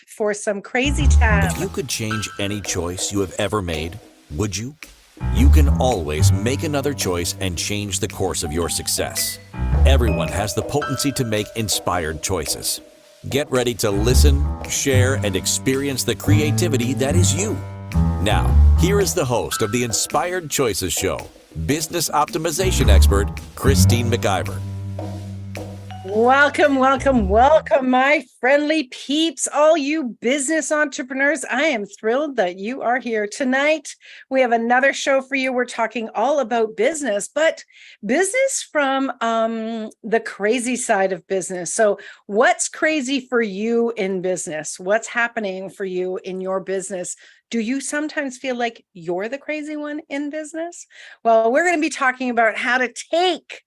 for some crazy time. If you could change any choice you have ever made, would you? You can always make another choice and change the course of your success. Everyone has the potency to make inspired choices. Get ready to listen, share, and experience the creativity that is you. Now, here is the host of the Inspired Choices Show, business optimization expert, Christine McIver. Welcome, my friendly peeps, all you business entrepreneurs. I am thrilled that you are here tonight. We have another show for you. We're talking all about business, but business from the crazy side of business. So what's crazy for you in business? What's happening for you in your business? Do you sometimes feel like you're the crazy one in business? Well, we're going to be talking about how to take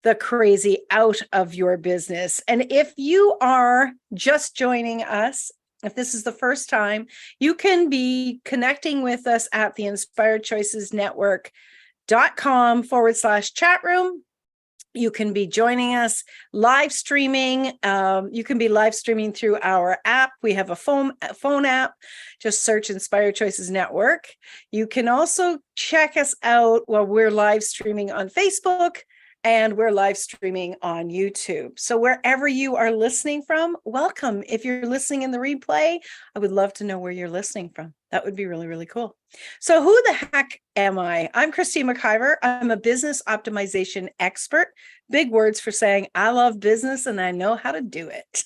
the crazy out of your business. And if you are just joining us, if this is the first time, you can be connecting with us at the inspiredchoicesnetwork.com/chat room. You can be joining us live streaming. You can be live streaming through our app. We have a phone app. Just search Inspired Choices Network. You can also check us out while we're live streaming on Facebook. And we're live streaming on YouTube. So wherever you are listening from, welcome. If you're listening in the replay, I would love to know where you're listening from. That would be really, really cool. So who the heck am I? I'm Christine McIver. I'm a business optimization expert. Big words for saying I love business and I know how to do it.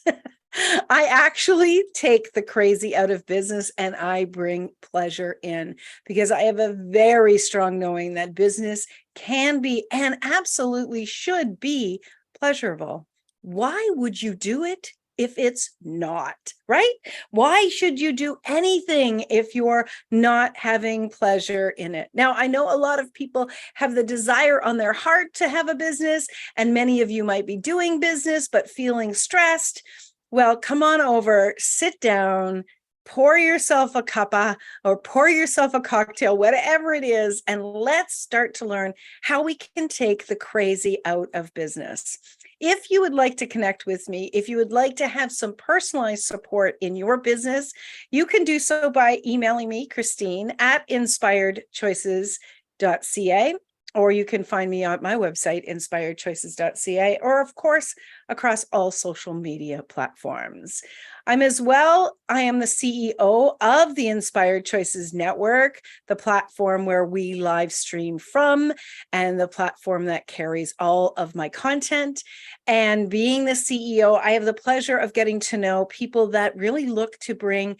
I actually take the crazy out of business and I bring pleasure in, because I have a very strong knowing that business can be and absolutely should be pleasurable. Why would you do it if it's not, right? Why should you do anything if you're not having pleasure in it? Now, I know a lot of people have the desire on their heart to have a business, and many of you might be doing business but feeling stressed. Well, come on over, sit down, pour yourself a cuppa or pour yourself a cocktail, whatever it is, and let's start to learn how we can take the crazy out of business. If you would like to connect with me, if you would like to have some personalized support in your business, you can do so by emailing me, Christine, at inspiredchoices.ca. Or you can find me at my website, inspiredchoices.ca, or of course, across all social media platforms. I am the CEO of the Inspired Choices Network, the platform where we live stream from, and the platform that carries all of my content. And being the CEO, I have the pleasure of getting to know people that really look to bring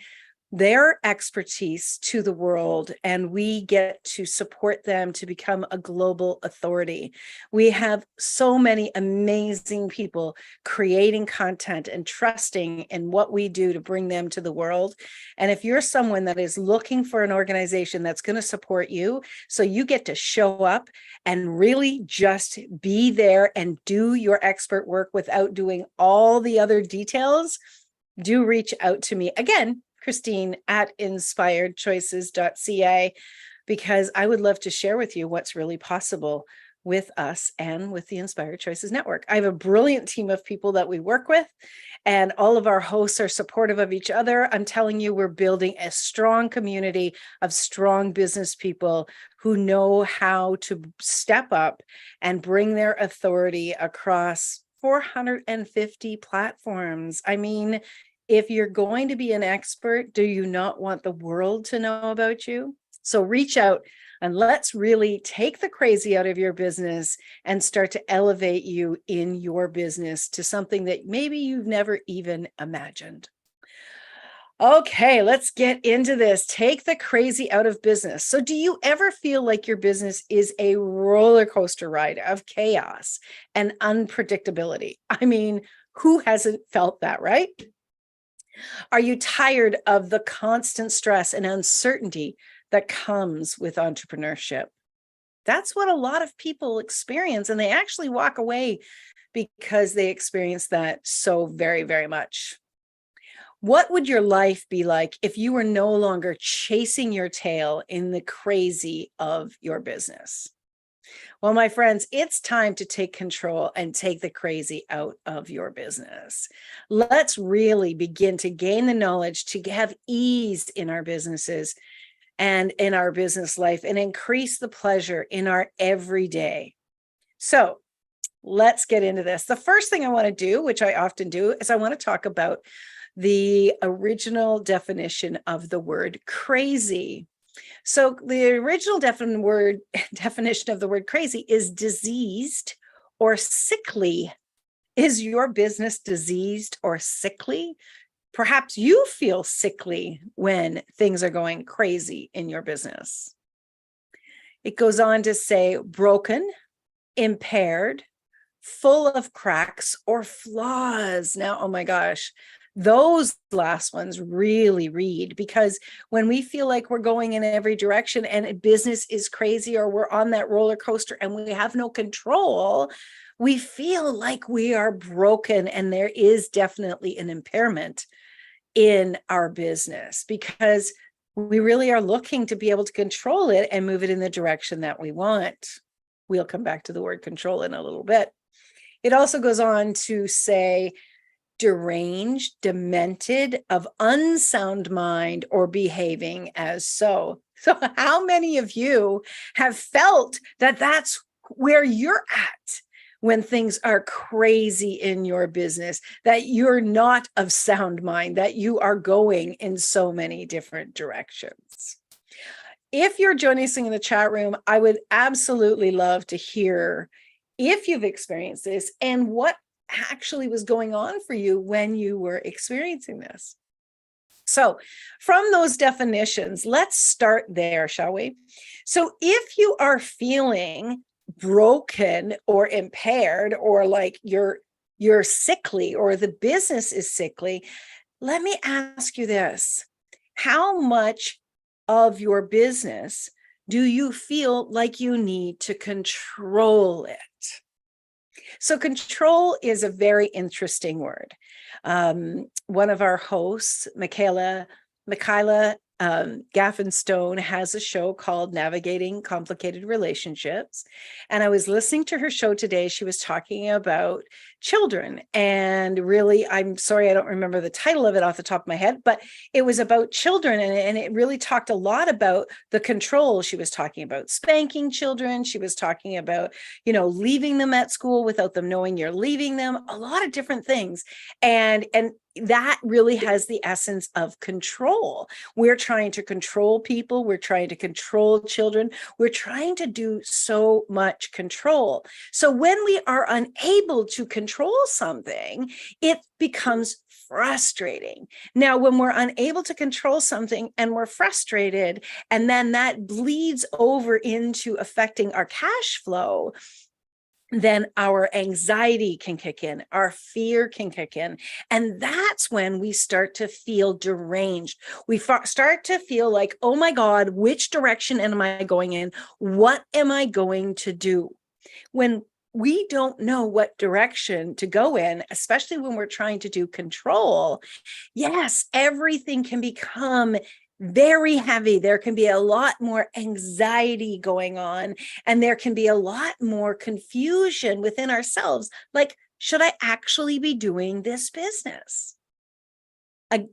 their expertise to the world, and we get to support them to become a global authority. We have so many amazing people creating content and trusting in what we do to bring them to the world. And if you're someone that is looking for an organization that's going to support you, so you get to show up and really just be there and do your expert work without doing all the other details, do reach out to me. Again, Christine at inspiredchoices.ca, because I would love to share with you what's really possible with us and with the Inspired Choices Network. I have a brilliant team of people that we work with, and all of our hosts are supportive of each other. I'm telling you, we're building a strong community of strong business people who know how to step up and bring their authority across 450 platforms. I mean, if you're going to be an expert, do you not want the world to know about you? So reach out and let's really take the crazy out of your business and start to elevate you in your business to something that maybe you've never even imagined. Okay, let's get into this. Take the crazy out of business. So do you ever feel like your business is a roller coaster ride of chaos and unpredictability? I mean, who hasn't felt that, right? Are you tired of the constant stress and uncertainty that comes with entrepreneurship? That's what a lot of people experience, and they actually walk away because they experience that so very, very much. What would your life be like if you were no longer chasing your tail in the crazy of your business? Well, my friends, it's time to take control and take the crazy out of your business. Let's really begin to gain the knowledge to have ease in our businesses and in our business life and increase the pleasure in our everyday. So let's get into this. The first thing I want to do, which I often do, is I want to talk about the original definition of the word crazy. So the original definition of the word crazy is diseased or sickly. Is your business diseased or sickly? Perhaps you feel sickly when things are going crazy in your business. It goes on to say broken, impaired, full of cracks or flaws. Now, oh my gosh, those last ones really read, because when we feel like we're going in every direction and business is crazy, or we're on that roller coaster and we have no control, we feel like we are broken, and there is definitely an impairment in our business because we really are looking to be able to control it and move it in the direction that we want. We'll come back to the word control in a little bit. It also goes on to say deranged, demented, of unsound mind, or behaving as so. So how many of you have felt that that's where you're at when things are crazy in your business, that you're not of sound mind, that you are going in so many different directions? If you're joining us in the chat room, I would absolutely love to hear if you've experienced this and what actually was going on for you when you were experiencing this. So from those definitions, let's start there, shall we? So if you are feeling broken or impaired, or like you're sickly, or the business is sickly, let me ask you this. How much of your business do you feel like you need to control it? So control is a very interesting word. One of our hosts, McIver Gaffin Stone, has a show called Navigating Complicated Relationships. And I was listening to her show today. She was talking about children. And really, I'm sorry, I don't remember the title of it off the top of my head, but it was about children. And it really talked a lot about the control. She was talking about spanking children. She was talking about, leaving them at school without them knowing you're leaving them, a lot of different things. And that really has the essence of control. We're trying to control people. We're trying to control children. We're trying to do so much control. So when we are unable to control something, it becomes frustrating. Now, when we're unable to control something and we're frustrated, and then that bleeds over into affecting our cash flow, then our anxiety can kick in, our fear can kick in. And that's when we start to feel deranged. We start to feel like, oh my God, which direction am I going in? What am I going to do? When we don't know what direction to go in, especially when we're trying to do control, yes, everything can become very heavy. There can be a lot more anxiety going on, and there can be a lot more confusion within ourselves. Like, should I actually be doing this business?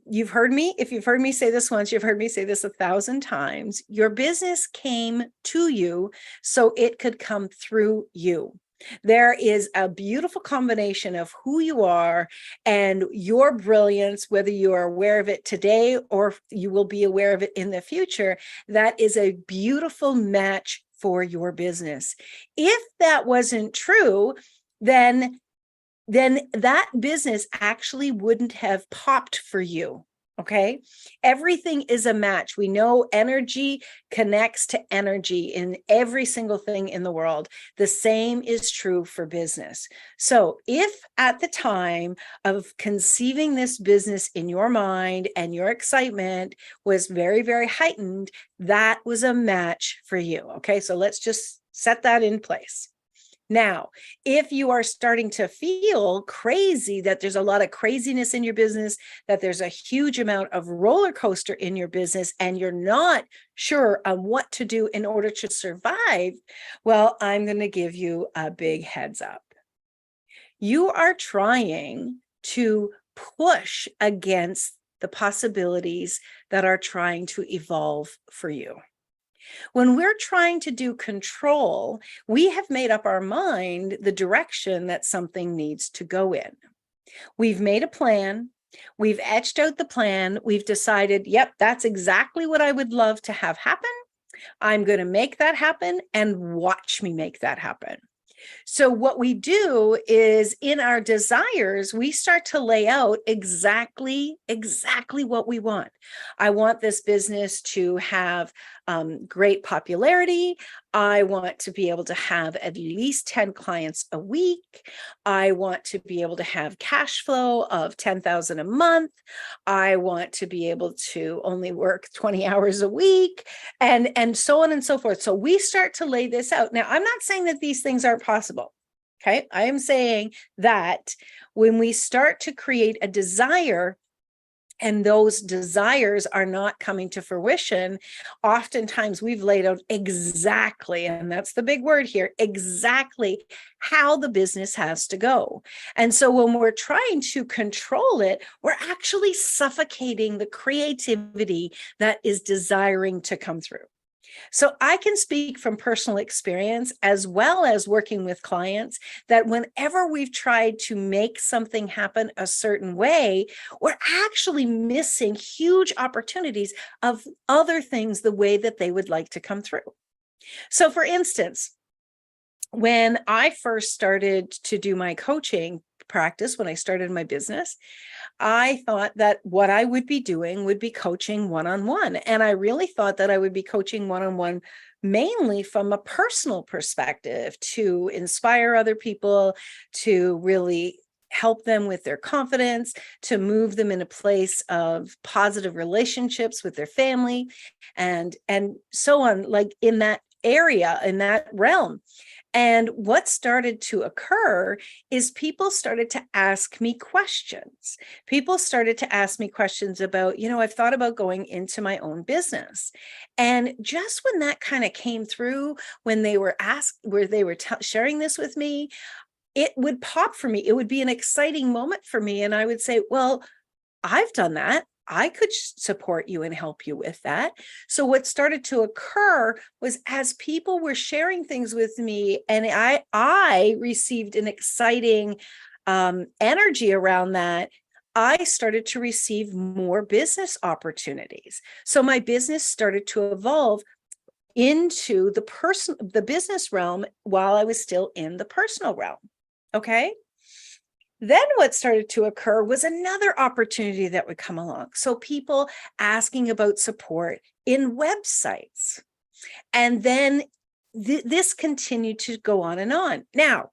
You've heard me. If you've heard me say this once, you've heard me say this 1,000 times. Your business came to you so it could come through you. There is a beautiful combination of who you are and your brilliance, whether you are aware of it today or you will be aware of it in the future. That is a beautiful match for your business. If that wasn't true, then that business actually wouldn't have popped for you. Okay. Everything is a match. We know energy connects to energy in every single thing in the world. The same is true for business. So if at the time of conceiving this business in your mind and your excitement was very, very heightened, that was a match for you. Okay. So let's just set that in place. Now, if you are starting to feel crazy, that there's a lot of craziness in your business, that there's a huge amount of roller coaster in your business, and you're not sure on what to do in order to survive, well, I'm going to give you a big heads up. You are trying to push against the possibilities that are trying to evolve for you. When we're trying to do control, we have made up our mind the direction that something needs to go in. We've made a plan. We've etched out the plan. We've decided, yep, that's exactly what I would love to have happen. I'm going to make that happen, and watch me make that happen. So what we do is, in our desires, we start to lay out exactly what we want. I want this business to have great popularity. I want to be able to have at least 10 clients a week. I want to be able to have cash flow of 10,000 a month. I want to be able to only work 20 hours a week, and so on and so forth. So we start to lay this out. Now, I'm not saying that these things aren't possible. Okay. I am saying that when we start to create a desire, and those desires are not coming to fruition, oftentimes we've laid out exactly, and that's the big word here, exactly how the business has to go. And so when we're trying to control it, we're actually suffocating the creativity that is desiring to come through. So I can speak from personal experience, as well as working with clients, that whenever we've tried to make something happen a certain way, we're actually missing huge opportunities of other things the way that they would like to come through. So for instance, when I first started to do my coaching practice, when I started my business, I thought that what I would be doing would be coaching one-on-one. And I really thought that I would be coaching one-on-one mainly from a personal perspective, to inspire other people, to really help them with their confidence, to move them in a place of positive relationships with their family, and so on, like in that area, in that realm. And what started to occur is people started to ask me questions. People started to ask me questions about, I've thought about going into my own business. And just when that kind of came through, when they were asked, where they were sharing this with me, it would pop for me. It would be an exciting moment for me. And I would say, well, I've done that. I could support you and help you with that. So what started to occur was, as people were sharing things with me, and I received an exciting energy around that, I started to receive more business opportunities. So my business started to evolve into the business realm while I was still in the personal realm. Okay. Then what started to occur was another opportunity that would come along. So people asking about support in websites. And then this continued to go on and on. Now,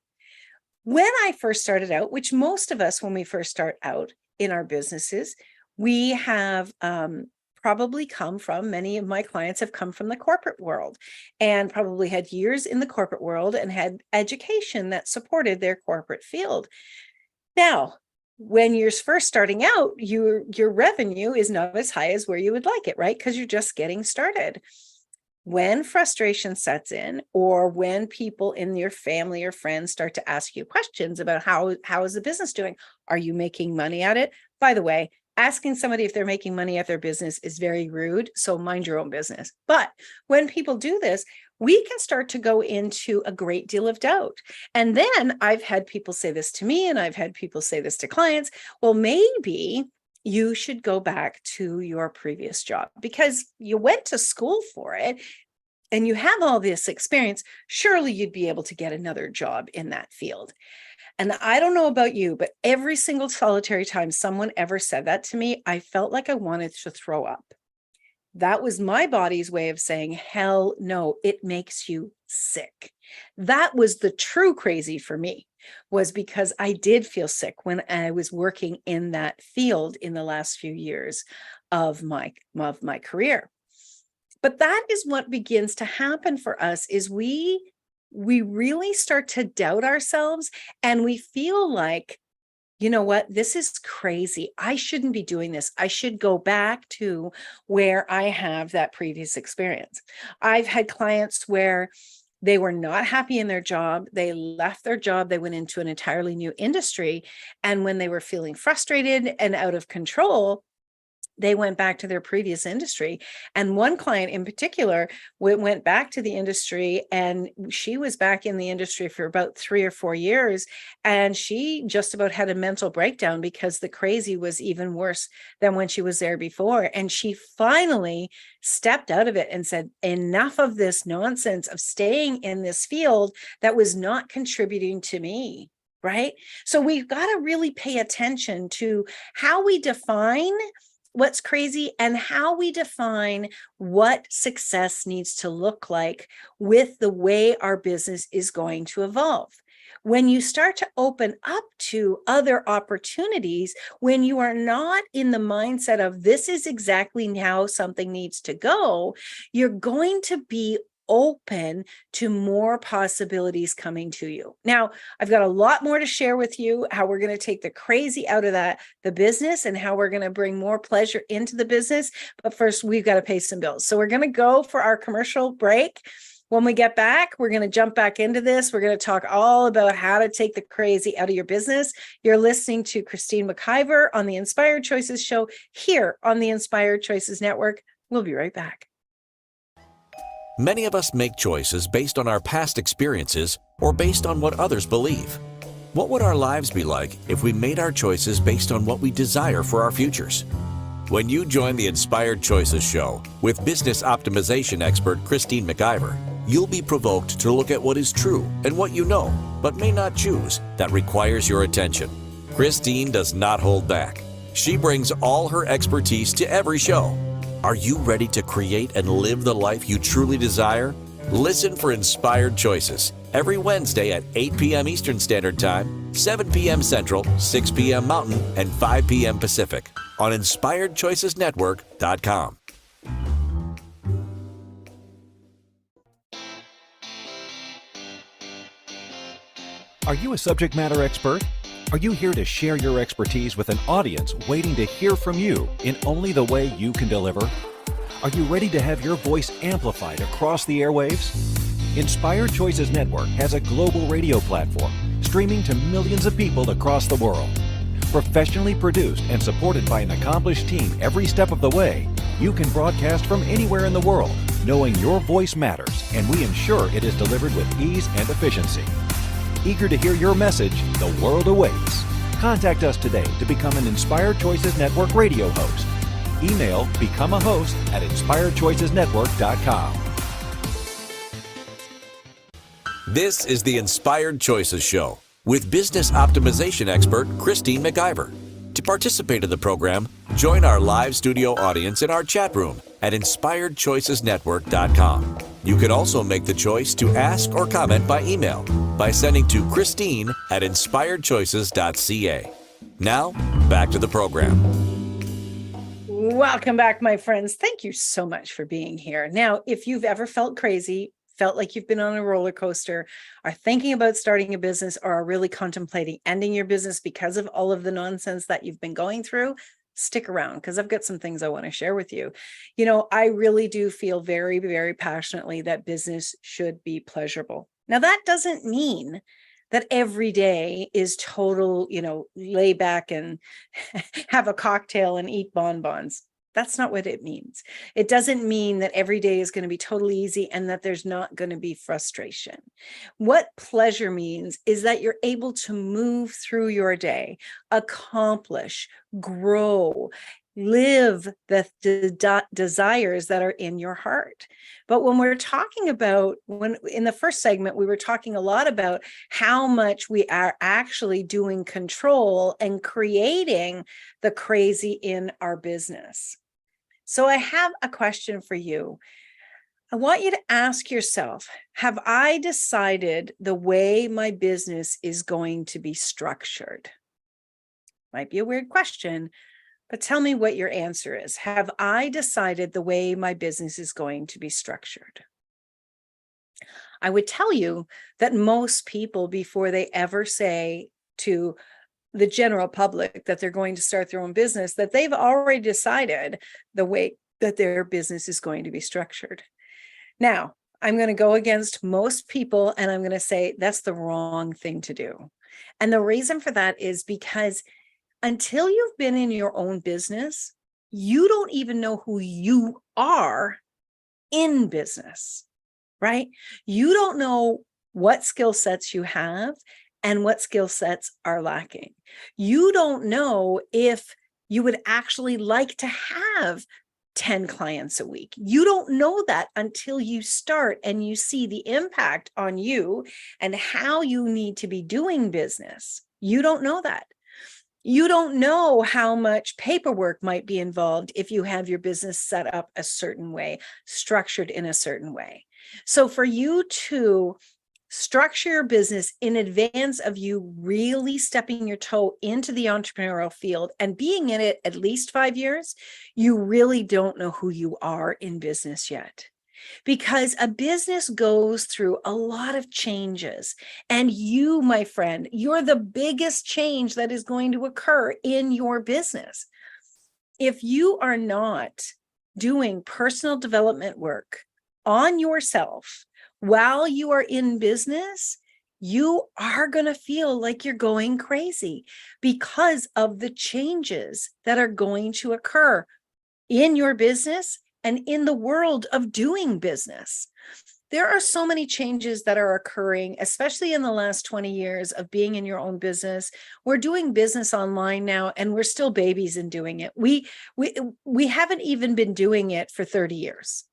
when I first started out, which most of us, when we first start out in our businesses, we have probably come from, many of my clients have come from the corporate world, and probably had years in the corporate world and had education that supported their corporate field. Now, when you're first starting out, your revenue is not as high as where you would like it, right? Because you're just getting started. When frustration sets in, or when people in your family or friends start to ask you questions about how is the business doing? Are you making money at it? By the way, asking somebody if they're making money at their business is very rude. So mind your own business. But when people do this, we can start to go into a great deal of doubt. And then I've had people say this to me, and I've had people say this to clients. Well, maybe you should go back to your previous job because you went to school for it and you have all this experience. Surely you'd be able to get another job in that field. And I don't know about you, but every single solitary time someone ever said that to me, I felt like I wanted to throw up. That was my body's way of saying, hell no, it makes you sick. That was the true crazy for me, was because I did feel sick when I was working in that field in the last few years of my career. But that is what begins to happen for us, is we we really start to doubt ourselves and we feel like, you know what, this is crazy. I shouldn't be doing this. I should go back to where I have that previous experience. I've had clients where they were not happy in their job. They left their job. They went into an entirely new industry. And when they were feeling frustrated and out of control, they went back to their previous industry. And one client in particular went back to the industry, and she was back in the industry for about 3 or 4 years. And she just about had a mental breakdown because the crazy was even worse than when she was there before. And she finally stepped out of it and said, enough of this nonsense of staying in this field that was not contributing to me. Right. So we've got to really pay attention to how we define what's crazy and how we define what success needs to look like with the way our business is going to evolve. When you start to open up to other opportunities, when you are not in the mindset of this is exactly how something needs to go, you're going to be open to more possibilities coming to you. Now, I've got a lot more to share with you, how we're going to take the crazy out of the business and how we're going to bring more pleasure into the business. But first, we've got to pay some bills. So we're going to go for our commercial break. When we get back, we're going to jump back into this. We're going to talk all about how to take the crazy out of your business. You're listening to Christine McIver on the Inspired Choices show here on the Inspired Choices Network. We'll be right back. Many of us make choices based on our past experiences or based on what others believe. What would our lives be like if we made our choices based on what we desire for our futures? When you join the Inspired Choices show with business optimization expert Christine McIver, you'll be provoked to look at what is true and what you know, but may not choose, that requires your attention. Christine does not hold back. She brings all her expertise to every show. Are you ready to create and live the life you truly desire? Listen for Inspired Choices every Wednesday at 8 p.m. Eastern Standard Time, 7 p.m. Central, 6 p.m. Mountain, and 5 p.m. Pacific on InspiredChoicesNetwork.com. Are you a subject matter expert? Are you here to share your expertise with an audience waiting to hear from you in only the way you can deliver? Are you ready to have your voice amplified across the airwaves? Inspired Choices Network has a global radio platform streaming to millions of people across the world. Professionally produced and supported by an accomplished team every step of the way, you can broadcast from anywhere in the world, knowing your voice matters, and we ensure it is delivered with ease and efficiency. Eager to hear your message, the world awaits. Contact us today to become an Inspired Choices Network radio host. Email becomeahost@inspiredchoicesnetwork.com. This is the Inspired Choices show with business optimization expert Christine McIver. To participate in the program, join our live studio audience in our chat room at inspiredchoicesnetwork.com. You can also make the choice to ask or comment by email by sending to Christine@inspiredchoices.ca. Now, back to the program. Welcome back, my friends. Thank you so much for being here. Now, if you've ever felt crazy, felt like you've been on a roller coaster, are thinking about starting a business, or are really contemplating ending your business because of all of the nonsense that you've been going through, stick around because I've got some things I want to share with you. You know, I really do feel very, very passionately that business should be pleasurable. Now, that doesn't mean that every day is total, lay back and have a cocktail and eat bonbons. That's not what it means. It doesn't mean that every day is going to be totally easy and that there's not going to be frustration. What pleasure means is that you're able to move through your day, accomplish, grow, live the desires that are in your heart. But when we're talking about, when in the first segment, we were talking a lot about how much we are actually doing control and creating the crazy in our business. So I have a question for you. I want you to ask yourself, have I decided the way my business is going to be structured? Might be a weird question, but tell me what your answer is. Have I decided the way my business is going to be structured? I would tell you that most people, before they ever say to the general public that they're going to start their own business, that they've already decided the way that their business is going to be structured. Now, I'm going to go against most people and I'm going to say that's the wrong thing to do. And the reason for that is because until you've been in your own business, you don't even know who you are in business, right? You don't know what skill sets you have and what skill sets are lacking. You don't know if you would actually like to have 10 clients a week. You don't know that until you start and you see the impact on you and how you need to be doing business. You don't know that. You don't know how much paperwork might be involved if you have your business set up a certain way, structured in a certain way. So for you to structure your business in advance of you really stepping your toe into the entrepreneurial field and being in it at least 5 years, you really don't know who you are in business yet. Because a business goes through a lot of changes. And you, my friend, you're the biggest change that is going to occur in your business. If you are not doing personal development work on yourself while you are in business, you are going to feel like you're going crazy because of the changes that are going to occur in your business and in the world of doing business. There are so many changes that are occurring, especially in the last 20 years of being in your own business. We're doing business online now, and we're still babies in doing it. We haven't even been doing it for 30 years.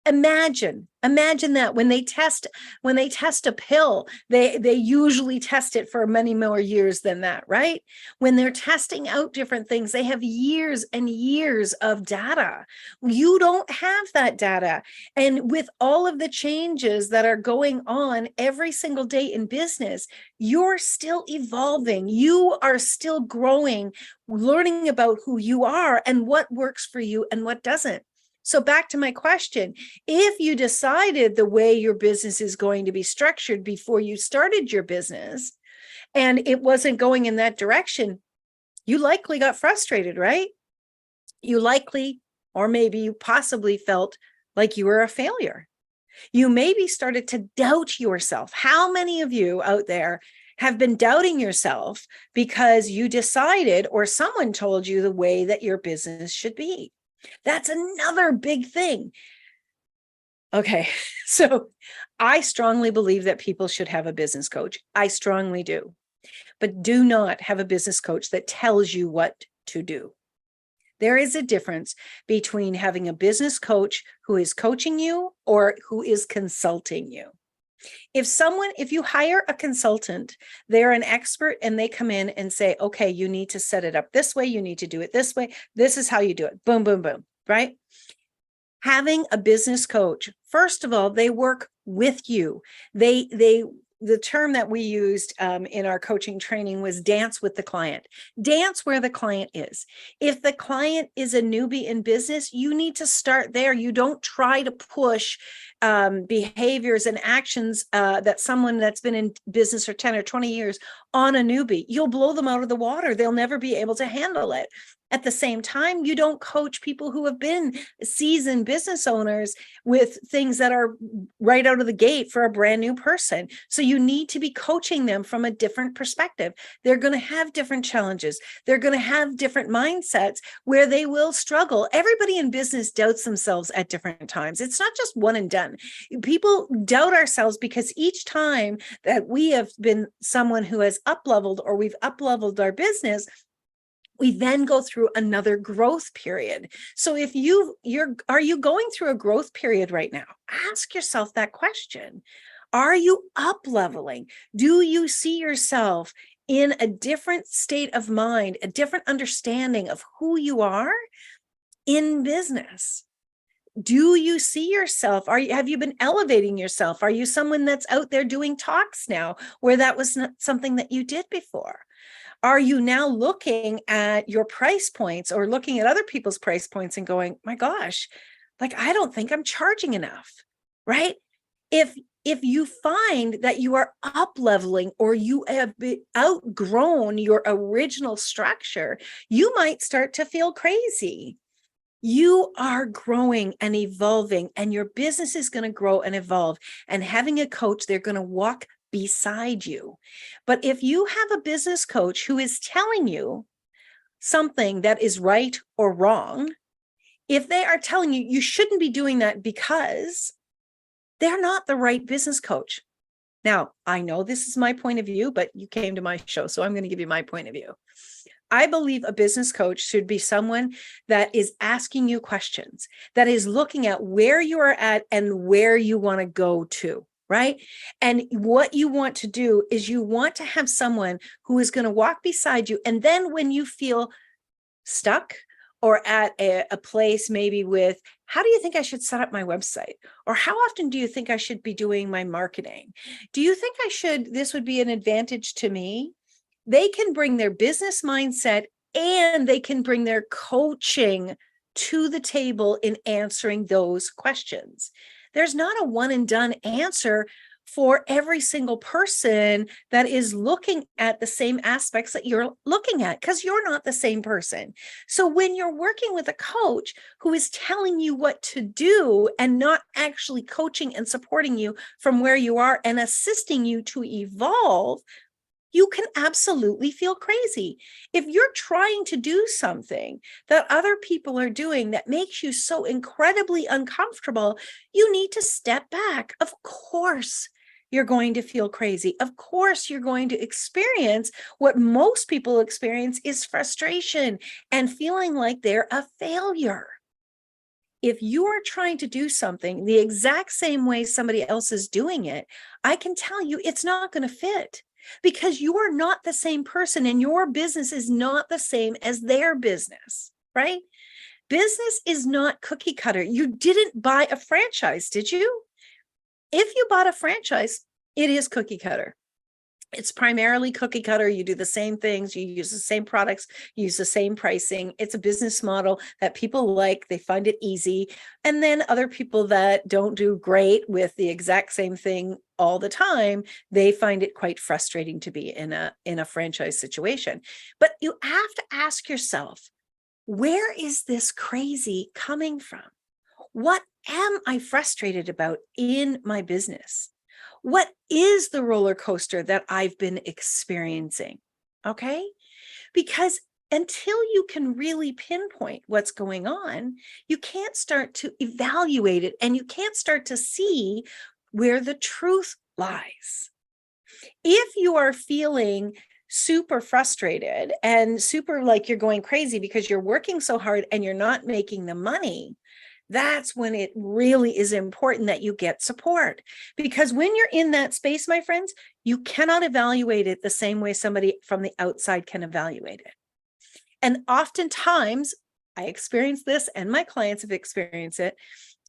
Imagine that when they test a pill, they usually test it for many more years than that, right? When they're testing out different things, they have years and years of data. You don't have that data. And with all of the changes that are going on every single day in business, you're still evolving. You are still growing, learning about who you are and what works for you and what doesn't. So back to my question, if you decided the way your business is going to be structured before you started your business and it wasn't going in that direction, you likely got frustrated, right? You likely, or maybe you possibly felt like you were a failure. You maybe started to doubt yourself. How many of you out there have been doubting yourself because you decided or someone told you the way that your business should be? That's another big thing. Okay, so I strongly believe that people should have a business coach. I strongly do. But do not have a business coach that tells you what to do. There is a difference between having a business coach who is coaching you or who is consulting you. If you hire a consultant, they're an expert and they come in and say, okay, you need to set it up this way. You need to do it this way. This is how you do it. Boom, boom, boom, right? Having a business coach, first of all, they work with you. The term that we used in our coaching training was dance with the client. Dance where the client is. If the client is a newbie in business, you need to start there. You don't try to push behaviors and actions that someone that's been in business for 10 or 20 years on a newbie. You'll blow them out of the water. They'll never be able to handle it. At the same time, you don't coach people who have been seasoned business owners with things that are right out of the gate for a brand new person. So you need to be coaching them from a different perspective. They're going to have different challenges. They're going to have different mindsets where they will struggle. Everybody in business doubts themselves at different times. It's not just one and done. People doubt ourselves because each time that we have been someone who has up-leveled or we've up-leveled our business, we then go through another growth period. So if are you going through a growth period right now? Ask yourself that question. Are you up leveling? Do you see yourself in a different state of mind, a different understanding of who you are in business? Do you see yourself? Have you been elevating yourself? Are you someone that's out there doing talks now where that was not something that you did before? Are you now looking at your price points or looking at other people's price points and going, my gosh, like, I don't think I'm charging enough, right? If if you find that you are up leveling or you have outgrown your original structure, you might start to feel crazy. You are growing and evolving, and your business is going to grow and evolve. And having a coach, they're going to walk beside you. But if you have a business coach who is telling you something that is right or wrong, if they are telling you you shouldn't be doing that because they're not the right business coach. Now, I know this is my point of view, but you came to my show, so I'm going to give you my point of view. I believe a business coach should be someone that is asking you questions, that is looking at where you are at and where you want to go to, right? And what you want to do is you want to have someone who is going to walk beside you. And then when you feel stuck or at a place maybe with, how do you think I should set up my website? Or how often do you think I should be doing my marketing? Do you think this would be an advantage to me? They can bring their business mindset and they can bring their coaching to the table in answering those questions. There's not a one and done answer for every single person that is looking at the same aspects that you're looking at, because you're not the same person. So when you're working with a coach who is telling you what to do and not actually coaching and supporting you from where you are and assisting you to evolve, you can absolutely feel crazy. If you're trying to do something that other people are doing that makes you so incredibly uncomfortable, you need to step back. Of course, you're going to feel crazy. Of course, you're going to experience what most people experience is frustration and feeling like they're a failure. If you are trying to do something the exact same way somebody else is doing it, I can tell you it's not going to fit. Because you are not the same person and your business is not the same as their business, right? Business is not cookie cutter. You didn't buy a franchise, did you? If you bought a franchise, it is cookie cutter. It's primarily cookie cutter. You do the same things. You use the same products, you use the same pricing. It's a business model that people like. They find it easy. And then other people that don't do great with the exact same thing all the time, they find it quite frustrating to be in a franchise situation. But you have to ask yourself, where is this crazy coming from? What am I frustrated about in my business? What is the roller coaster that I've been experiencing? Okay? Because until you can really pinpoint what's going on, you can't start to evaluate it and you can't start to see where the truth lies. If you are feeling super frustrated and super like you're going crazy because you're working so hard and you're not making the money, that's when it really is important that you get support. Because when you're in that space, my friends, you cannot evaluate it the same way somebody from the outside can evaluate it. And oftentimes, I experience this and my clients have experienced it.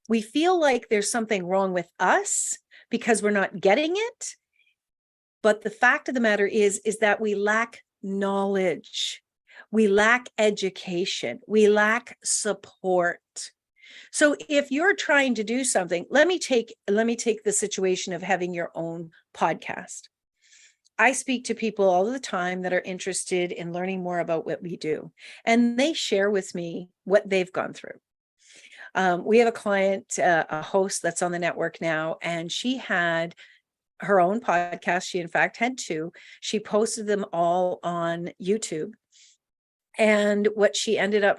We feel like there's something wrong with us because we're not getting it. But the fact of the matter is that we lack knowledge. We lack education. We lack support. So if you're trying to do something, let me take the situation of having your own podcast. I speak to people all the time that are interested in learning more about what we do, and they share with me what they've gone through. We have a client, a host that's on the network now, and she had her own podcast. She, in fact, had two. She posted them all on YouTube. And what she ended up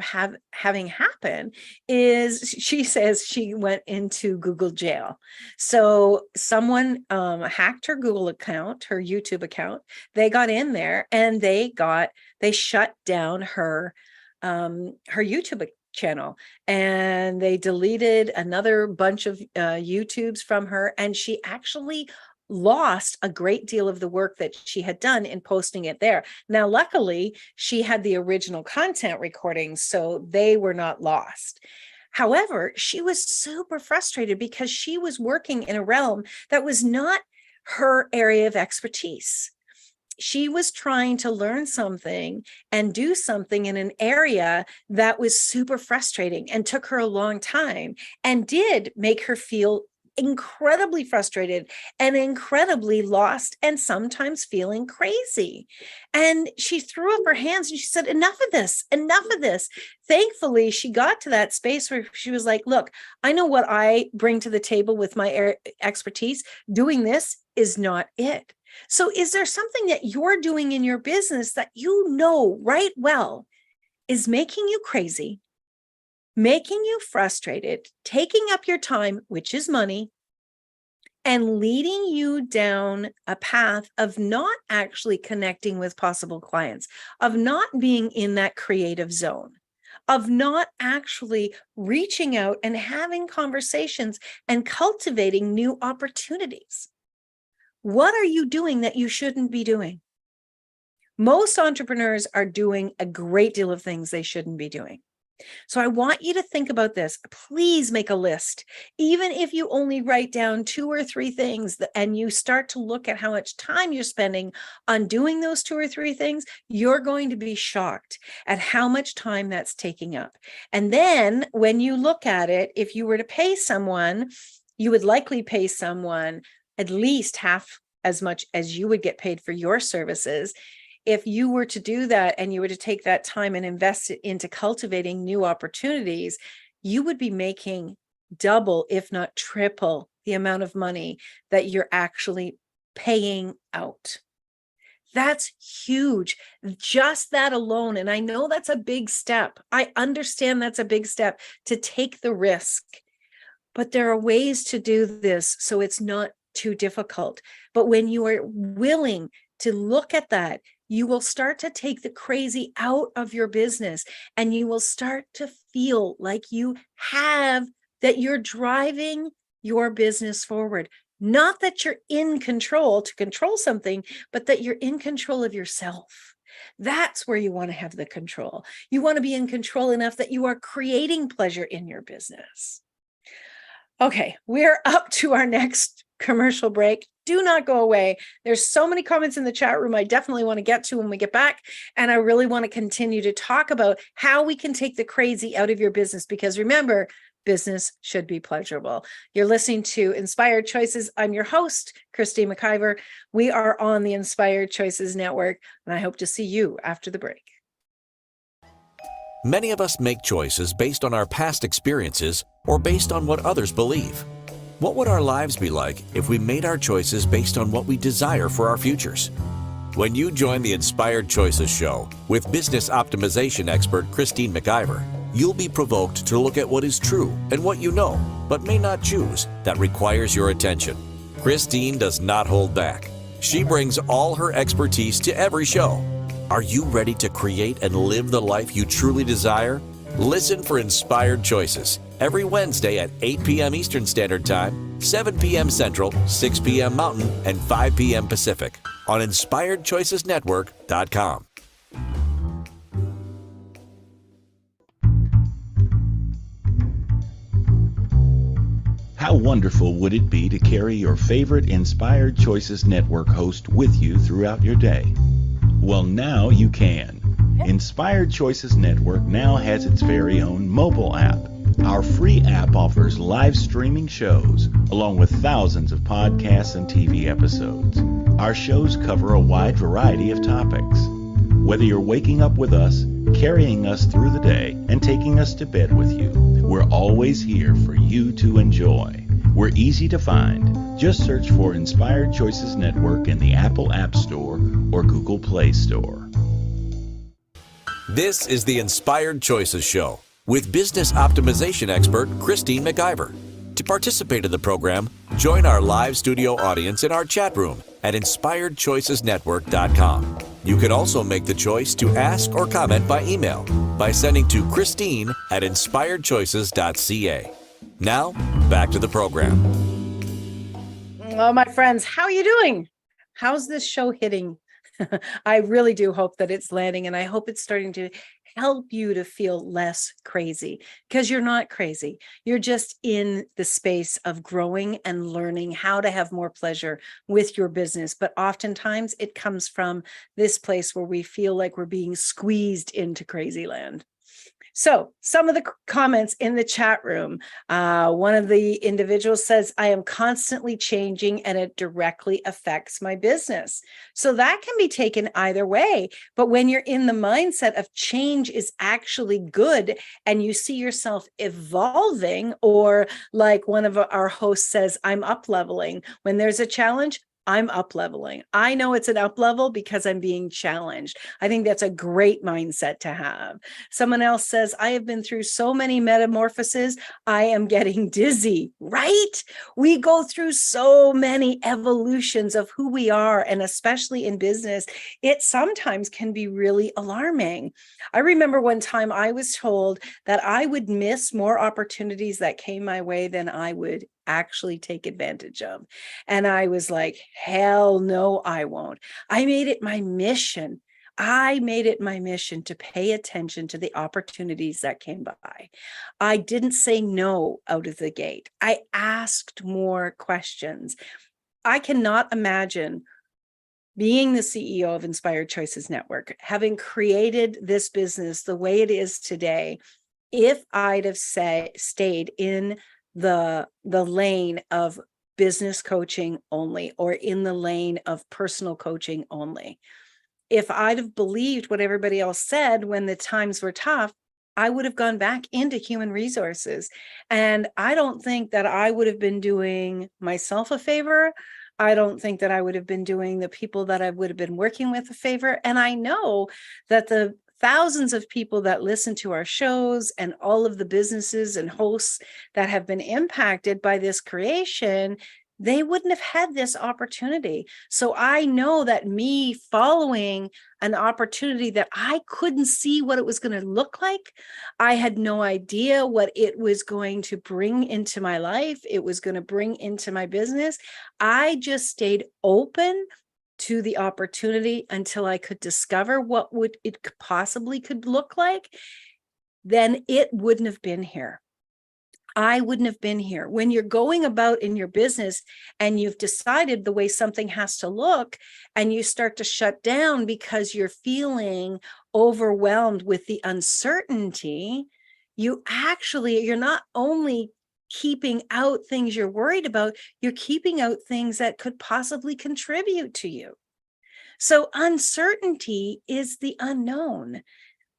having happen is she says she went into Google jail. So someone hacked her Google account, her YouTube account. They got in there and they shut down her YouTube channel, and they deleted another bunch of YouTubes from her. And she actually lost a great deal of the work that she had done in posting it there. Now, luckily, she had the original content recordings, so they were not lost. However, she was super frustrated because she was working in a realm that was not her area of expertise. She was trying to learn something and do something in an area that was super frustrating and took her a long time and did make her feel incredibly frustrated and incredibly lost and sometimes feeling crazy. And she threw up her hands and she said, enough of this, enough of this. Thankfully, she got to that space where she was like, look, I know what I bring to the table with my expertise. Doing this is not it. So is there something that you're doing in your business that you know right well is making you crazy, making you frustrated, taking up your time, which is money, and leading you down a path of not actually connecting with possible clients, of not being in that creative zone, of not actually reaching out and having conversations and cultivating new opportunities? What are you doing that you shouldn't be doing? Most entrepreneurs are doing a great deal of things they shouldn't be doing. So I want you to think about this. Please make a list. Even if you only write down 2 or 3 things and you start to look at how much time you're spending on doing those 2 or 3 things, you're going to be shocked at how much time that's taking up. And then when you look at it, if you were to pay someone, you would likely pay someone at least half as much as you would get paid for your services. If you were to do that and you were to take that time and invest it into cultivating new opportunities, you would be making double, if not triple, the amount of money that you're actually paying out. That's huge. Just that alone. And I know that's a big step. I understand that's a big step to take the risk, but there are ways to do this so it's not too difficult. But when you are willing to look at that, you will start to take the crazy out of your business and you will start to feel like that you're driving your business forward. Not that you're in control to control something, but that you're in control of yourself. That's where you want to have the control. You want to be in control enough that you are creating pleasure in your business. Okay, we're up to our next commercial break. Do not go away. There's so many comments in the chat room I definitely want to get to when we get back. And I really want to continue to talk about how we can take the crazy out of your business, because remember, business should be pleasurable. You're listening to Inspired Choices. I'm your host, Christine McIver. We are on the Inspired Choices Network, and I hope to see you after the break. Many of us make choices based on our past experiences or based on what others believe. What would our lives be like if we made our choices based on what we desire for our futures? When you join the Inspired Choices show with business optimization expert Christine McIver, you'll be provoked to look at what is true and what you know, but may not choose, that requires your attention. Christine does not hold back. She brings all her expertise to every show. Are you ready to create and live the life you truly desire? Listen for Inspired Choices every Wednesday at 8 p.m. Eastern Standard Time, 7 p.m. Central, 6 p.m. Mountain, and 5 p.m. Pacific on InspiredChoicesNetwork.com. How wonderful would it be to carry your favorite Inspired Choices Network host with you throughout your day? Well, now you can. Inspired Choices Network now has its very own mobile app. Our free app offers live streaming shows, along with thousands of podcasts and TV episodes. Our shows cover a wide variety of topics. Whether you're waking up with us, carrying us through the day, and taking us to bed with you, we're always here for you to enjoy. We're easy to find. Just search for Inspired Choices Network in the Apple App Store or Google Play Store. This is the Inspired Choices Show with business optimization expert Christine McIver. To participate in the program, join our live studio audience in our chat room at InspiredChoicesNetwork.com. You can also make the choice to ask or comment by email by sending to Christine at InspiredChoices.ca. Now, back to the program. Well, my friends, how are you doing? How's this show hitting? I really do hope that it's landing, and I hope it's starting to help you to feel less crazy, because you're not crazy. You're just in the space of growing and learning how to have more pleasure with your business. But oftentimes it comes from this place where we feel like we're being squeezed into crazy land. So some of the comments in the chat room, one of the individuals says, I am constantly changing and it directly affects my business. So that can be taken either way. But when you're in the mindset of change is actually good and you see yourself evolving, or like one of our hosts says, I'm up leveling. When there's a challenge, I'm up leveling. I know it's an up level because I'm being challenged. I think that's a great mindset to have. Someone else says, I have been through so many metamorphoses. I am getting dizzy, right? We go through so many evolutions of who we are. And especially in business, it sometimes can be really alarming. I remember one time I was told that I would miss more opportunities that came my way than I would actually take advantage of. And I was like, hell no, I won't. I made it my mission. I made it my mission to pay attention to the opportunities that came by. I didn't say no out of the gate. I asked more questions. I cannot imagine being the CEO of Inspired Choices Network, having created this business the way it is today, if I'd have stayed in the lane of business coaching only, or in the lane of personal coaching only. If I'd have believed what everybody else said when the times were tough, I would have gone back into human resources. And I don't think that I would have been doing myself a favor. I don't think that I would have been doing the people that I would have been working with a favor. And I know that the thousands of people that listen to our shows and all of the businesses and hosts that have been impacted by this creation, they wouldn't have had this opportunity. So I know that me following an opportunity that I couldn't see what it was going to look like, I had no idea what it was going to bring into my life, it was going to bring into my business. I just stayed open to the opportunity until I could discover what would it possibly could look like. Then it wouldn't have been here. I wouldn't have been here. When you're going about in your business and you've decided the way something has to look, and you start to shut down because you're feeling overwhelmed with the uncertainty, you're not only keeping out things you're worried about, you're keeping out things that could possibly contribute to you. So uncertainty is the unknown.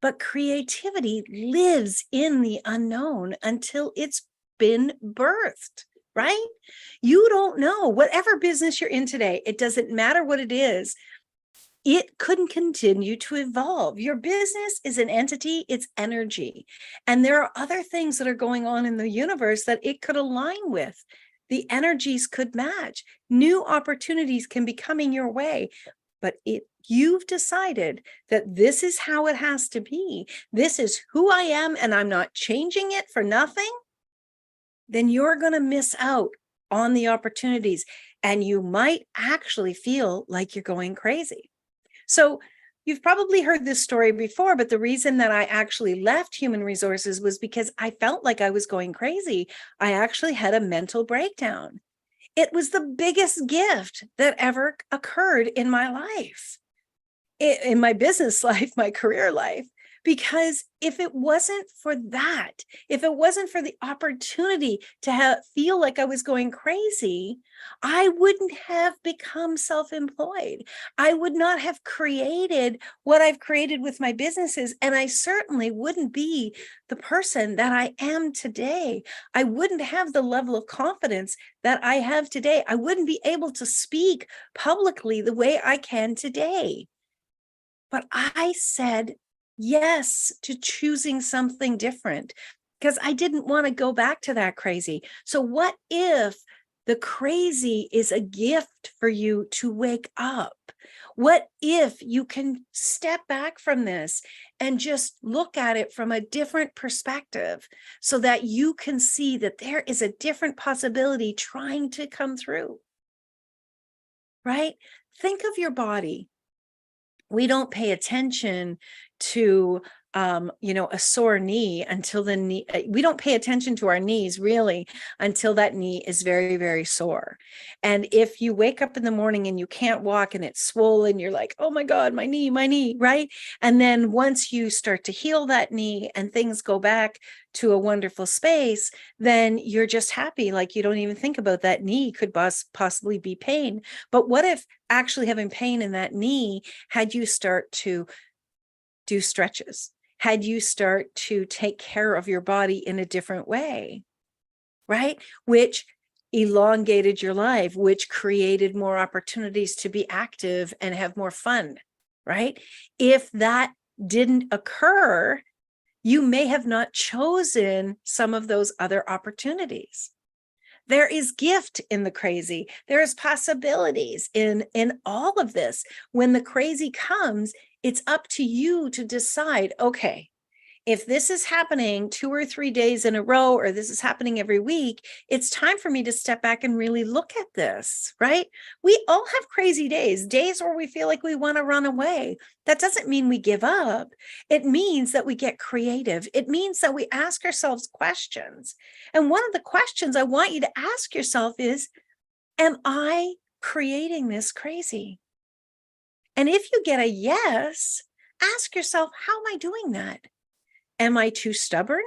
But creativity lives in the unknown until it's been birthed, right? You don't know. Whatever business you're in today, it doesn't matter what it is, it couldn't continue to evolve. Your business is an entity, it's energy. And there are other things that are going on in the universe that it could align with. The energies could match. New opportunities can be coming your way. But you've decided that this is how it has to be, this is who I am, and I'm not changing it for nothing, then you're going to miss out on the opportunities. And you might actually feel like you're going crazy. So you've probably heard this story before, but the reason that I actually left human resources was because I felt like I was going crazy. I actually had a mental breakdown. It was the biggest gift that ever occurred in my life, in my business life, my career life, because if it wasn't for that, if it wasn't for the opportunity to feel like I was going crazy, I wouldn't have become self-employed. I would not have created what I've created with my businesses. And I certainly wouldn't be the person that I am today. I wouldn't have the level of confidence that I have today. I wouldn't be able to speak publicly the way I can today. But I said yes to choosing something different because I didn't want to go back to that crazy. So what if the crazy is a gift for you to wake up? What if you can step back from this and just look at it from a different perspective so that you can see that there is a different possibility trying to come through, right? Think of your body. We don't pay attention to a sore knee until the knee, we don't pay attention to our knees really until that knee is very, very sore. And if you wake up in the morning and you can't walk and it's swollen, you're like, oh my God, my knee, right? And then once you start to heal that knee and things go back to a wonderful space, then you're just happy. Like you don't even think about that knee could possibly be pain. But what if actually having pain in that knee had you start to do stretches? Had you start to take care of your body in a different way, right? Which elongated your life, which created more opportunities to be active and have more fun, right? If that didn't occur, you may have not chosen some of those other opportunities. There is gift in the crazy. There is possibilities in all of this. When the crazy comes, it's up to you to decide, okay, if this is happening 2 or 3 days in a row, or this is happening every week, it's time for me to step back and really look at this, right? We all have crazy days where we feel like we want to run away. That doesn't mean we give up. It means that we get creative. It means that we ask ourselves questions. And one of the questions I want you to ask yourself is, am I creating this crazy? And if you get a yes, ask yourself, how am I doing that? Am I too stubborn?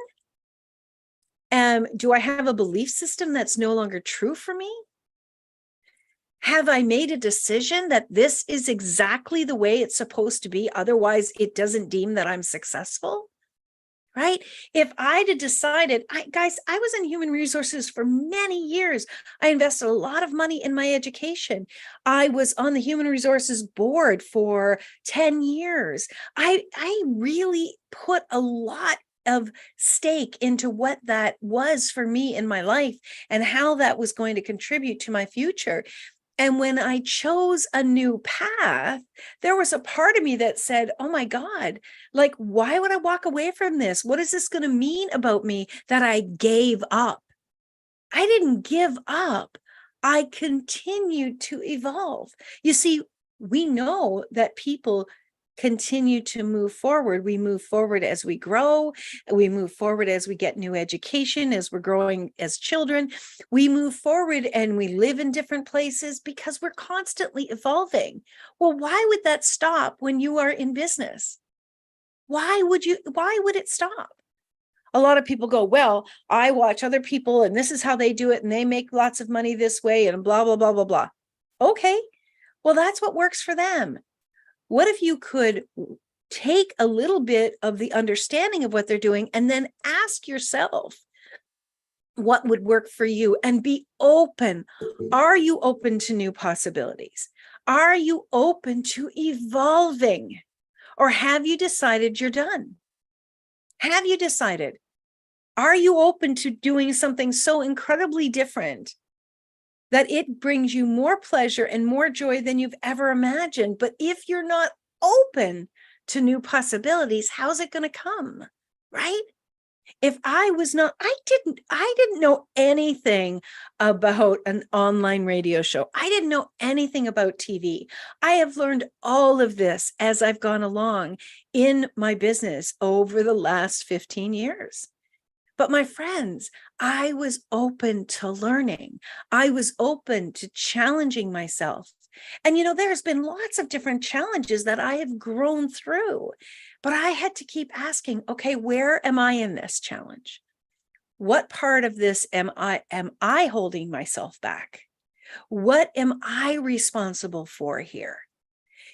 Do I have a belief system that's no longer true for me? Have I made a decision that this is exactly the way it's supposed to be? Otherwise, it doesn't deem that I'm successful, right? If I'd have decided, I was in human resources for many years. I invested a lot of money in my education. I was on the human resources board for 10 years. I really put a lot of stake into what that was for me in my life and how that was going to contribute to my future. And when I chose a new path, there was a part of me that said, oh my God, like, why would I walk away from this? What is this going to mean about me that I gave up? I didn't give up. I continued to evolve. You see, we know that people continue to move forward. We move forward as we grow. We move forward as we get new education, as we're growing as children. We move forward and we live in different places because we're constantly evolving. Well, why would that stop when you are in business? Why would it stop? A lot of people go, well, I watch other people and this is how they do it and they make lots of money this way and blah, blah, blah, blah, blah. Okay, well, that's what works for them. What if you could take a little bit of the understanding of what they're doing and then ask yourself what would work for you and be open? Are you open to new possibilities? Are you open to evolving? Or have you decided you're done? Have you decided? Are you open to doing something so incredibly different that it brings you more pleasure and more joy than you've ever imagined? But if you're not open to new possibilities, how's it going to come, right? If I was not, I didn't know anything about an online radio show. I didn't know anything about TV. I have learned all of this as I've gone along in my business over the last 15 years. But my friends, I was open to learning. I was open to challenging myself. And, there's been lots of different challenges that I have grown through, but I had to keep asking, okay, where am I in this challenge? What part of this am I holding myself back? What am I responsible for here?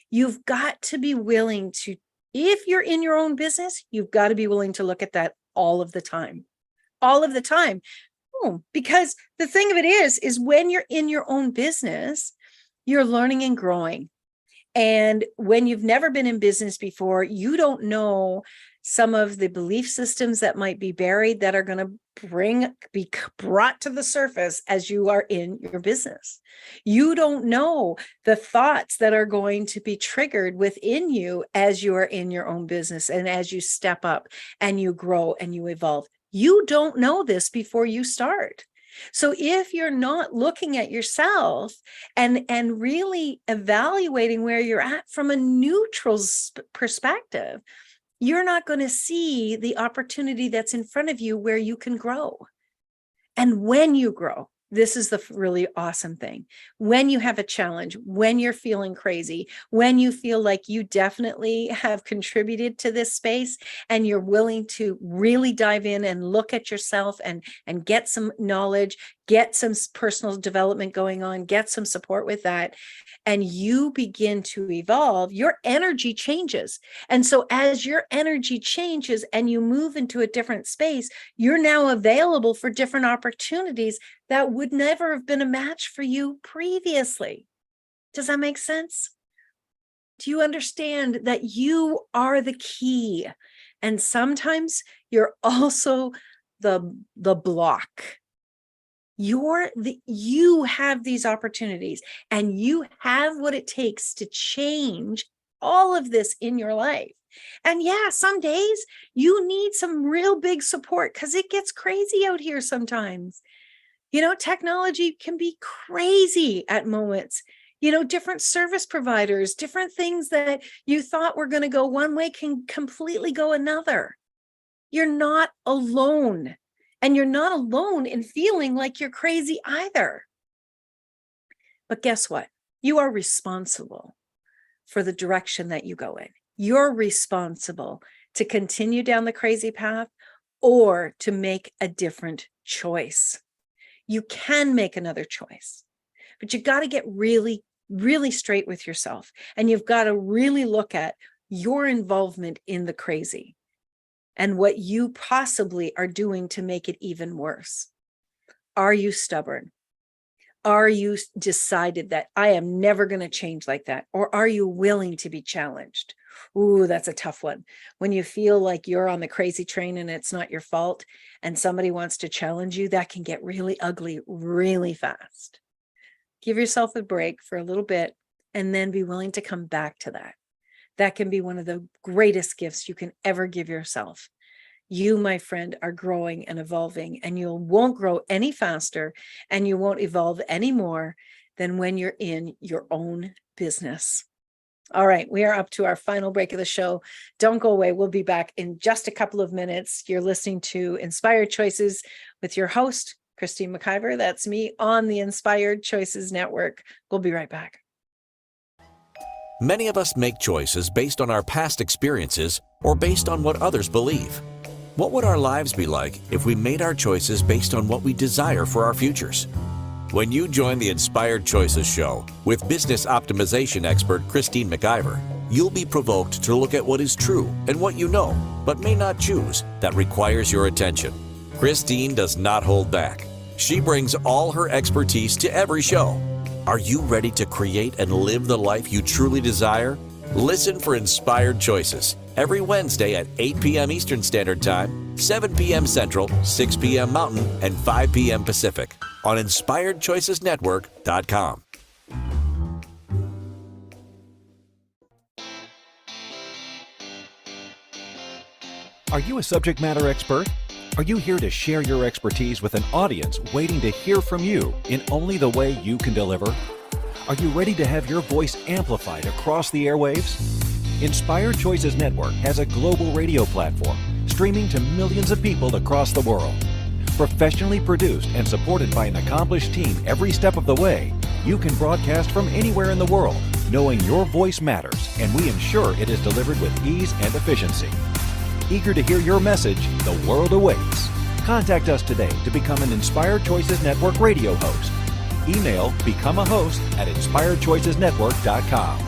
You've got to be willing to, if you're in your own business, you've got to be willing to look at that all of the time. All of the time. Because the thing of it is when you're in your own business, you're learning and growing. And when you've never been in business before, you don't know some of the belief systems that might be buried that are going to be brought to the surface as you are in your business. You don't know the thoughts that are going to be triggered within you as you are in your own business and as you step up and you grow and you evolve. You don't know this before you start. So if you're not looking at yourself and really evaluating where you're at from a neutral perspective, you're not going to see the opportunity that's in front of you where you can grow. And when you grow, this is the really awesome thing. When you have a challenge, when you're feeling crazy, when you feel like you definitely have contributed to this space and you're willing to really dive in and look at yourself and get some knowledge, get some personal development going on, get some support with that, and you begin to evolve, your energy changes. And so as your energy changes and you move into a different space, you're now available for different opportunities that would never have been a match for you previously. Does that make sense? Do you understand that you are the key? And sometimes you're also the block. You have these opportunities and you have what it takes to change all of this in your life. And yeah, some days you need some real big support because it gets crazy out here sometimes. Technology can be crazy at moments. Different service providers, different things that you thought were going to go one way can completely go another. You're not alone. And you're not alone in feeling like you're crazy either. But guess what? You are responsible for the direction that you go in. You're responsible to continue down the crazy path or to make a different choice. You can make another choice, but you got to get really, really straight with yourself. And you've got to really look at your involvement in the crazy and what you possibly are doing to make it even worse. Are you stubborn? Are you decided that I am never going to change like that? Or are you willing to be challenged? Ooh, that's a tough one. When you feel like you're on the crazy train and it's not your fault and somebody wants to challenge you, that can get really ugly really fast. Give yourself a break for a little bit and then be willing to come back to that. That can be one of the greatest gifts you can ever give yourself. You, my friend, are growing and evolving, and you won't grow any faster and you won't evolve any more than when you're in your own business. All right, we are up to our final break of the show. Don't go away. We'll be back in just a couple of minutes. You're listening to Inspired Choices with your host, Christine McIver. That's me on the Inspired Choices Network. We'll be right back. Many of us make choices based on our past experiences or based on what others believe. What would our lives be like if we made our choices based on what we desire for our futures? When you join the Inspired Choices show with business optimization expert Christine McIver, you'll be provoked to look at what is true and what you know, but may not choose, that requires your attention. Christine does not hold back. She brings all her expertise to every show. Are you ready to create and live the life you truly desire? Listen for Inspired Choices every Wednesday at 8 p.m. Eastern Standard Time, 7 p.m. Central, 6 p.m. Mountain, and 5 p.m. Pacific on InspiredChoicesNetwork.com. Are you a subject matter expert? Are you here to share your expertise with an audience waiting to hear from you in only the way you can deliver? Are you ready to have your voice amplified across the airwaves? Inspired Choices Network has a global radio platform streaming to millions of people across the world. Professionally produced and supported by an accomplished team every step of the way, you can broadcast from anywhere in the world, knowing your voice matters, and we ensure it is delivered with ease and efficiency. Eager to hear your message, the world awaits. Contact us today to become an Inspired Choices Network radio host. Email becomeahost@inspiredchoicesnetwork.com.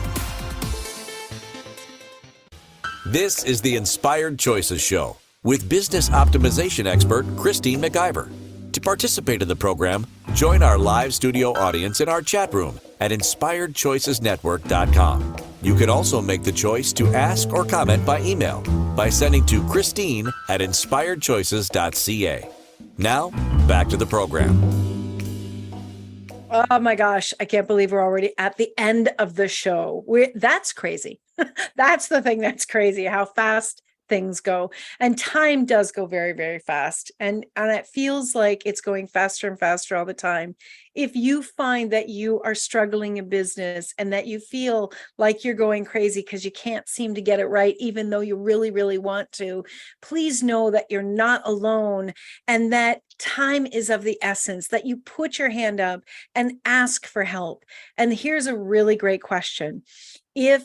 This is the Inspired Choices Show with business optimization expert Christine McIver. To participate in the program, join our live studio audience in our chat room at inspiredchoicesnetwork.com. You can also make the choice to ask or comment by email by sending to Christine@inspiredchoices.ca. Now, back to the program. Oh my gosh, I can't believe we're already at the end of the show. That's crazy. That's the thing that's crazy, how fast things go. And time does go very, very fast. And it feels like it's going faster and faster all the time. If you find that you are struggling in business and that you feel like you're going crazy because you can't seem to get it right, even though you really, really want to, please know that you're not alone and that time is of the essence, that you put your hand up and ask for help. And here's a really great question. If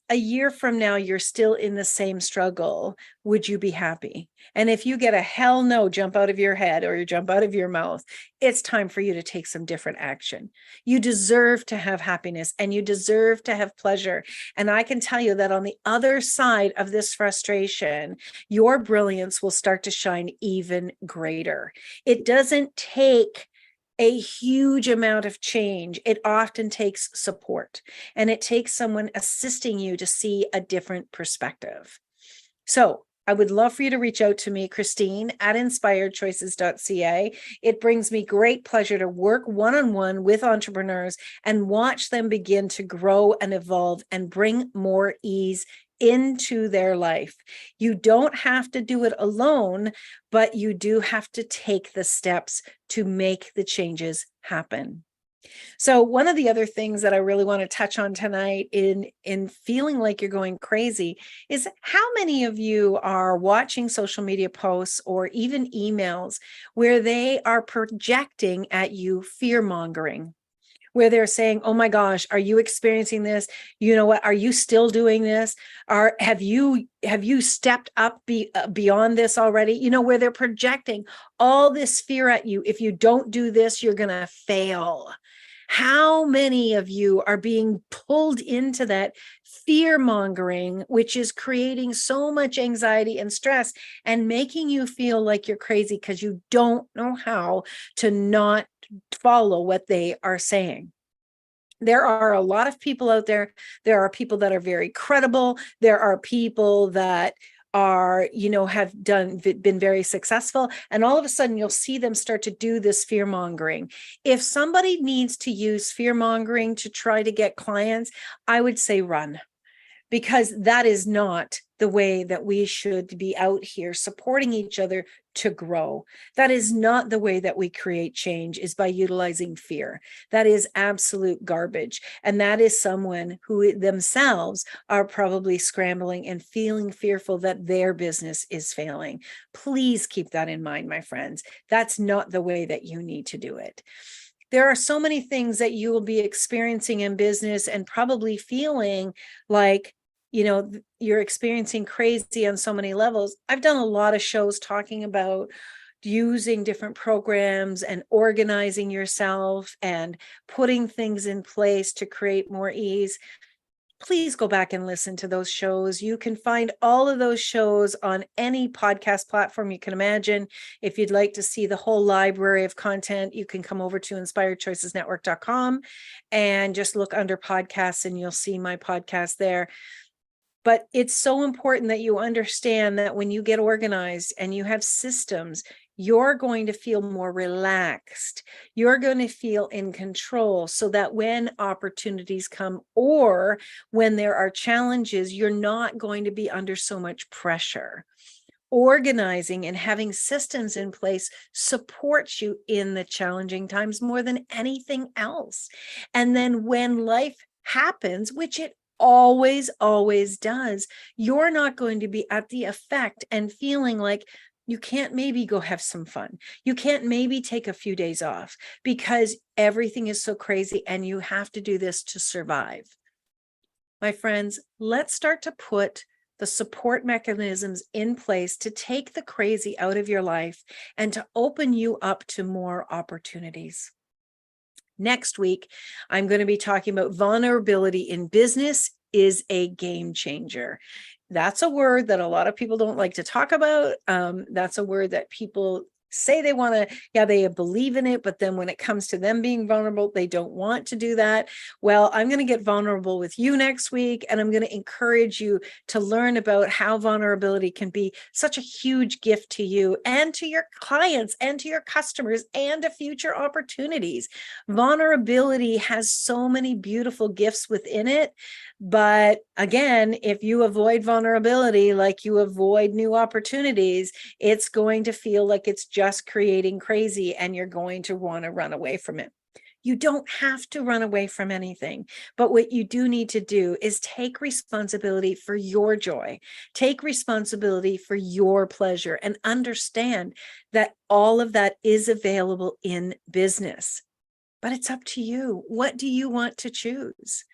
a year from now you're still in the same struggle, would you be happy? And if you get a hell no jump out of your head or you jump out of your mouth, it's time for you to take some different action. You deserve to have happiness and you deserve to have pleasure. And I can tell you that on the other side of this frustration, your brilliance will start to shine even greater. It doesn't take a huge amount of change. It often takes support, and it takes someone assisting you to see a different perspective. So I would love for you to reach out to me, Christine, at inspiredchoices.ca. It brings me great pleasure to work one-on-one with entrepreneurs and watch them begin to grow and evolve and bring more ease into their life. You don't have to do it alone, but you do have to take the steps to make the changes happen. So one of the other things that I really want to touch on tonight in feeling like you're going crazy is how many of you are watching social media posts or even emails where they are projecting at you fear-mongering, where they're saying, oh my gosh, are you experiencing this? You know what? Are you still doing this? Have you stepped up beyond this already? You know, where they're projecting all this fear at you. If you don't do this, you're going to fail. How many of you are being pulled into that fear mongering, which is creating so much anxiety and stress and making you feel like you're crazy because you don't know how to not follow what they are saying? There are a lot of people out there. There are people that are very credible. There are people that are, have been very successful. And all of a sudden you'll see them start to do this fear mongering. If somebody needs to use fear mongering to try to get clients, I would say run, because that is not the way that we should be out here supporting each other to grow. That is not the way that we create change, is by utilizing fear. That is absolute garbage. And that is someone who themselves are probably scrambling and feeling fearful that their business is failing. Please keep that in mind, my friends. That's not the way that you need to do it. There are so many things that you will be experiencing in business and probably feeling like, you're experiencing crazy on so many levels. I've done a lot of shows talking about using different programs and organizing yourself and putting things in place to create more ease. Please go back and listen to those shows. You can find all of those shows on any podcast platform you can imagine. If you'd like to see the whole library of content, you can come over to inspiredchoicesnetwork.com and just look under podcasts and you'll see my podcast there. But it's so important that you understand that when you get organized and you have systems, you're going to feel more relaxed. You're going to feel in control so that when opportunities come or when there are challenges, you're not going to be under so much pressure. Organizing and having systems in place supports you in the challenging times more than anything else. And then when life happens, which it always does, you're not going to be at the effect and feeling like you can't maybe go have some fun. You can't maybe take a few days off because everything is so crazy and you have to do this to survive. My friends, let's start to put the support mechanisms in place to take the crazy out of your life and to open you up to more opportunities. Next week, I'm going to be talking about vulnerability in business is a game changer. That's a word that a lot of people don't like to talk about. That's a word that people say they want to, they believe in it, but then when it comes to them being vulnerable, they don't want to do that. Well, I'm going to get vulnerable with you next week, and I'm going to encourage you to learn about how vulnerability can be such a huge gift to you and to your clients and to your customers and to future opportunities. Vulnerability has so many beautiful gifts within it But again, if you avoid vulnerability, like you avoid new opportunities, it's going to feel like it's just creating crazy and you're going to want to run away from it. You don't have to run away from anything, but what you do need to do is take responsibility for your joy, take responsibility for your pleasure, and understand that all of that is available in business. But it's up to you. What do you want to choose?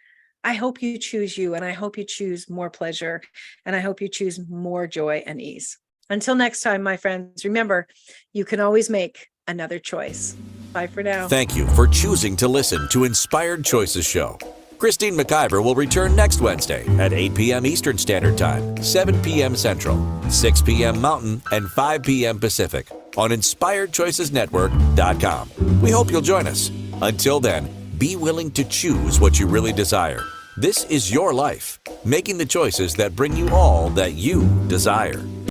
I hope you choose you, and I hope you choose more pleasure, and I hope you choose more joy and ease. Until next time, my friends, remember, you can always make another choice. Bye for now. Thank you for choosing to listen to Inspired Choices Show. Christine McIver will return next Wednesday at 8 p.m. Eastern Standard Time, 7 p.m. Central, 6 p.m. Mountain, and 5 p.m. Pacific on InspiredChoicesNetwork.com. We hope you'll join us. Until then, be willing to choose what you really desire. This is your life, making the choices that bring you all that you desire.